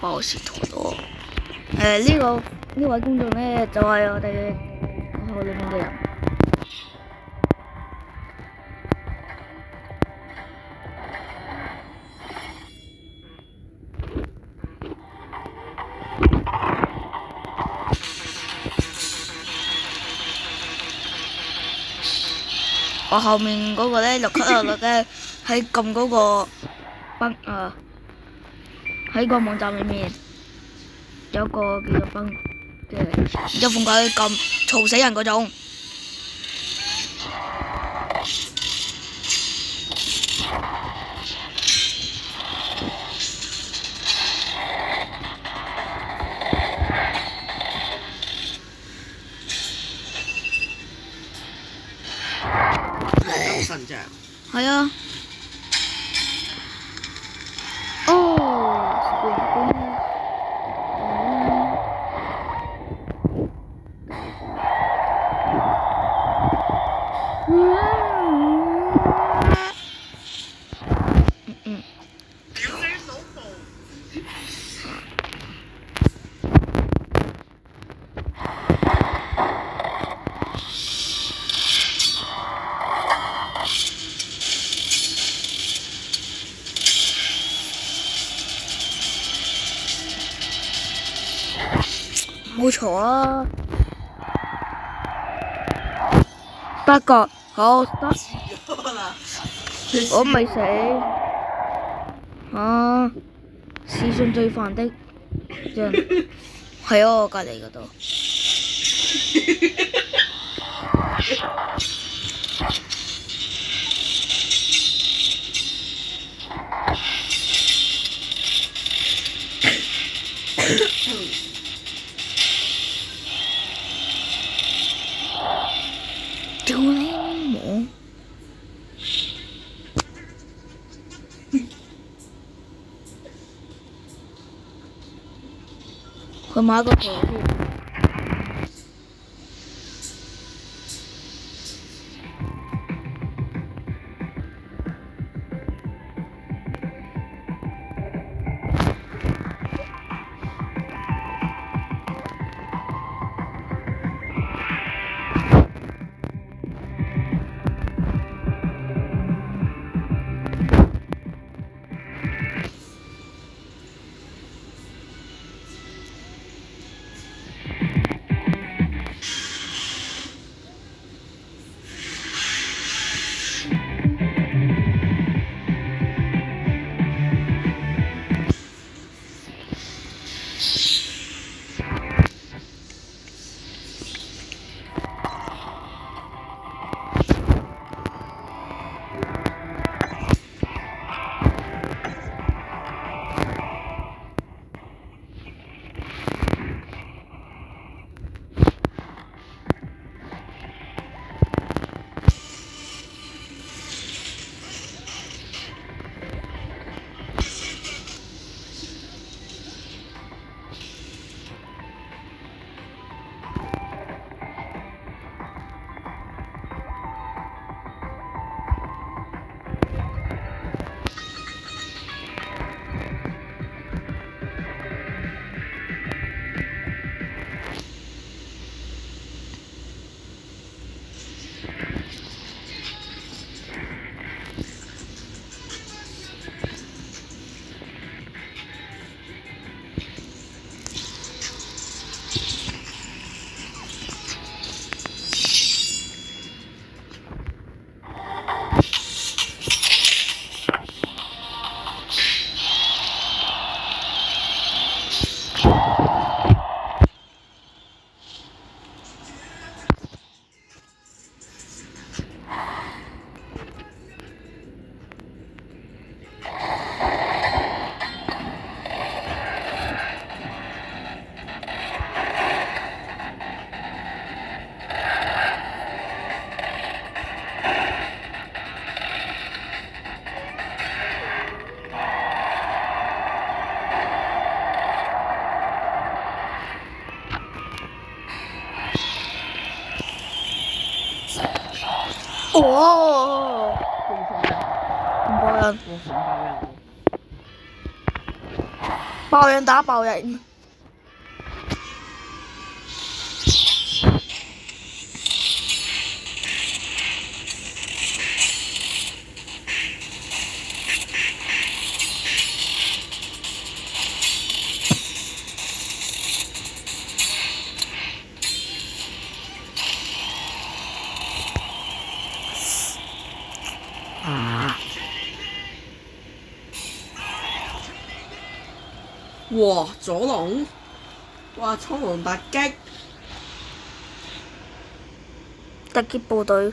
爆士陀螺。呢位觀眾咧就係我哋學校裏面嘅人。我後面嗰個咧，綠級樂樂咧喺撳嗰個崩喺個網站裏面有個叫做崩，即係一放佢撳嘈死人嗰種。咁新啫？係啊。哦，冇錯啊！不過好得，我未死。屍訊最煩的人喺我隔離嗰度。屌你老母！佢買個陀螺先。哦，紅包人，紅包人。爆人打爆人。哇！左龍，哇！蒼龍突擊，突擊部隊。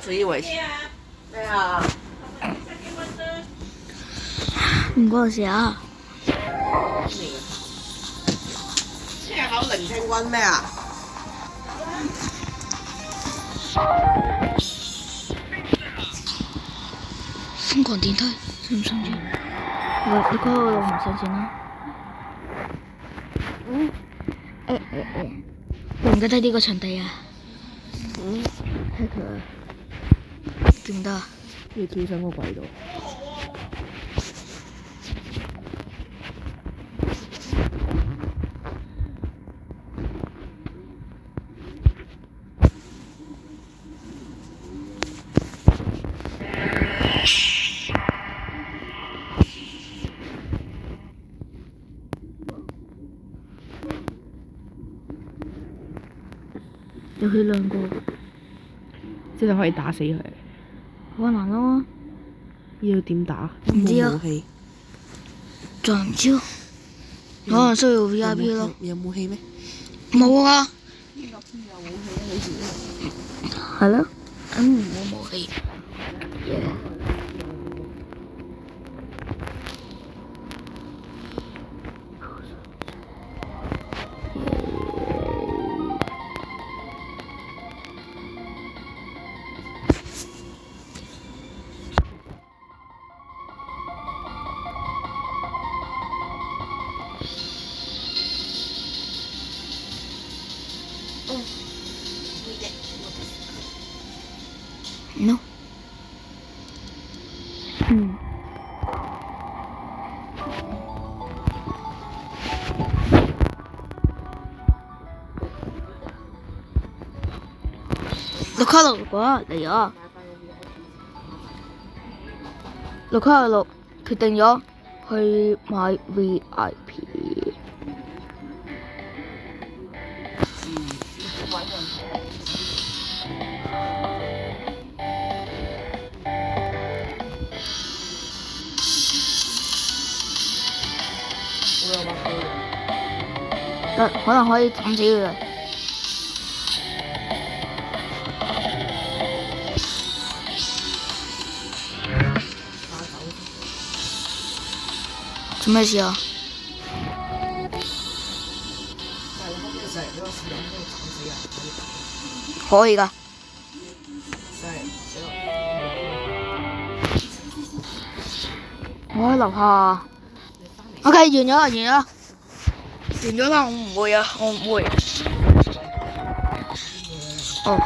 自以為咩啊？唔關事啊。車口聆聽君咩啊？瘋狂電梯，信唔信住？你嗰個唔上線啦。記唔記得呢個場地啊？係佢記唔得啊？要跳上個櫃度。有佢兩個，即係可以打死佢。好難咯。要點打？唔知啊冇武器。仲唔知，可能需要 VIP 咯。有武器咩？冇啊。係咯，冇武器。No。六卡六嗰嚟咗，六卡六決定咗去買 VIP。得，可能可以斬死佢。做咩事啊？可以㗎。我喺樓下。OK， 完咗啦，完咗啦，我唔會啊，我唔會。哦。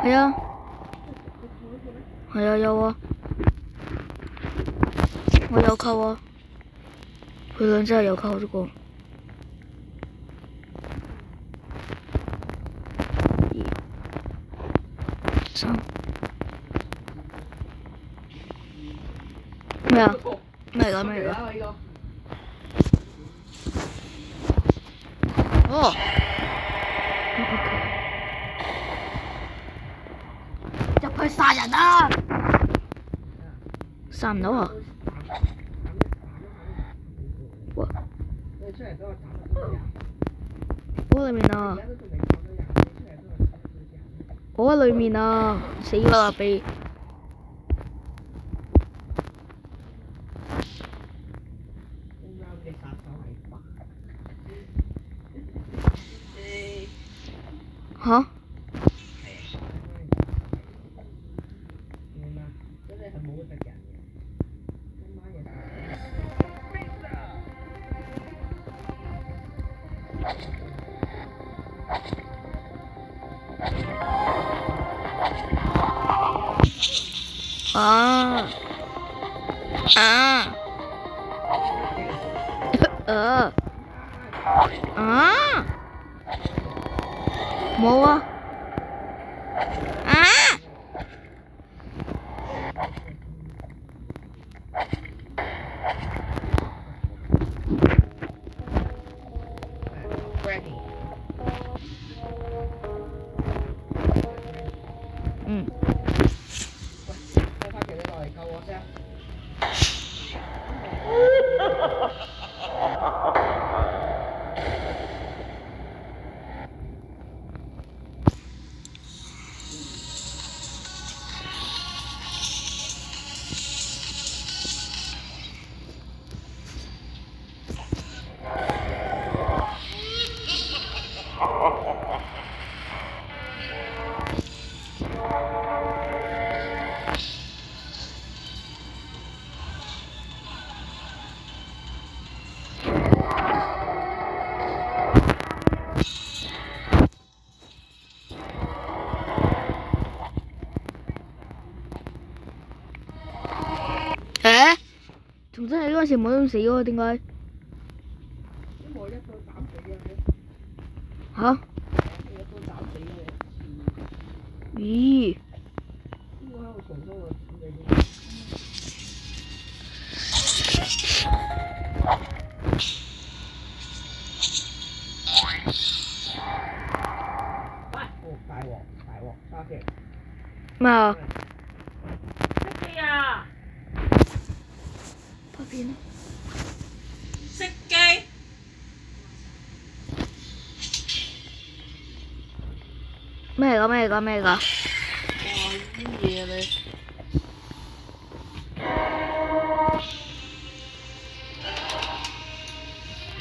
係啊。係啊，有啊。我有扣啊，佢兩隻係有扣呢個。3咩啊？咩嚟㗎？咩嚟㗎？哦。入去殺人啊！殺唔到啊！我喺裏面啊！我喺裏面啊！死啦被！吓？啊！啊！冇啊！嗯。開翻幾多落嚟救我先。誒，重新起嗰陣時冇咁死喎，點解？因為我一刀斬死咗佢。嚇？我一刀斬死咗佢。咦？應該喺度重新去處理佢。哦，大鑊，大鑊，沙機。咩啊？熄機啊！拍片啊！熄機。咩嚟㗎？咩嚟㗎？咩嚟㗎？哇！啲嘢你。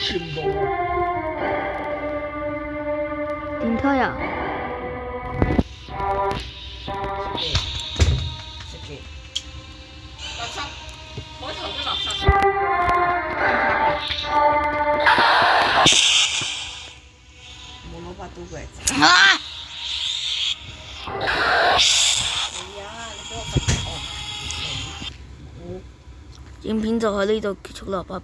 全部電梯啊！熄機。垃圾，海頭嘅垃圾。冇攞把刀過嚟。啊！係啊，你俾我瞓覺。影片就喺呢度結束啦，拜拜。